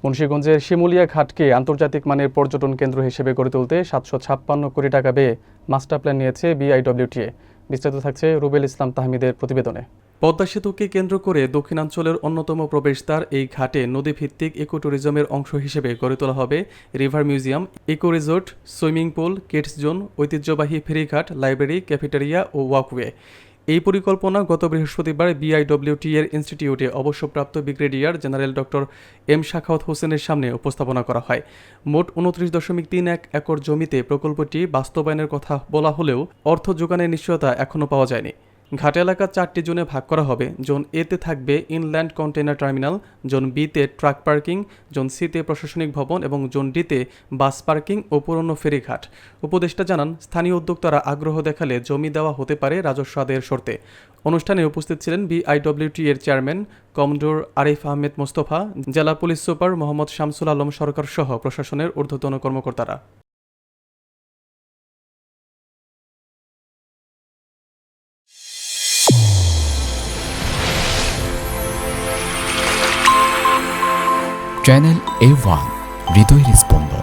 মুন্সিগঞ্জের শিমুলিয়া ঘাটকে আন্তর্জাতিক মানের পর্যটন কেন্দ্র হিসেবে গড়ে তুলতে 756 কোটি টাকা ব্যয়ে মাস্টার প্ল্যান নিয়েছে বিআইডব্লিউটিএ। বিস্তারিত থাকছে রুবেল ইসলাম তাহমিদের প্রতিবেদনে। পদ্মা সেতুকে কেন্দ্র করে দক্ষিণাঞ্চলের অন্যতম প্রবেশদ্বার এই ঘাটে নদীভিত্তিক ইকো ট্যুরিজমের অংশ হিসেবে গড়ে তোলা হবে river museum, eco resort, swimming pool, kids zone, ঐতিহ্যবাহী ফেরিঘাট, লাইব্রেরি, ক্যাফেটেরিয়া ও ওয়াকওয়ে। এই পরিকল্পনা গত বৃহস্পতিবার বিআইডব্লিউটিএর ইনস্টিটিউটে অবসরপ্রাপ্ত brigadier general doctor M Shakhawat হোসেনের সামনে উপস্থাপনা করা হয়। মোট 29.31 একর জমিতে প্রকল্পটি বাস্তবায়নের কথা বলা হলেও অর্থ যোগানের নিশ্চয়তা এখনও পাওয়া যায়নি। ঘাট এলাকা 4টি জোনে ভাগ করা হবে। জোন এতে থাকবে ইনল্যান্ড কন্টেইনার টার্মিনাল, জোন বিতে ট্রাক পার্কিং, জোন সিতে প্রশাসনিক ভবন এবং জোন ডিতে বাস পার্কিং ও পুরনো ফেরিঘাট। উপদেষ্টা জানান, স্থানীয় উদ্যোক্তারা আগ্রহ দেখালে জমি দেওয়া হতে পারে রাজস্ব আদায়ের শর্তে। অনুষ্ঠানে উপস্থিত ছিলেন বিআইডব্লিউটি এর চেয়ারম্যান কমডোর আরিফ আহমেদ মোস্তফা, জেলা পুলিশ সুপার মোহাম্মদ শামসুল আলম সরকার সহ প্রশাসনের ঊর্ধ্বতন কর্মকর্তারা। চ্যানেল A1 হৃদয়ের স্পন্দন।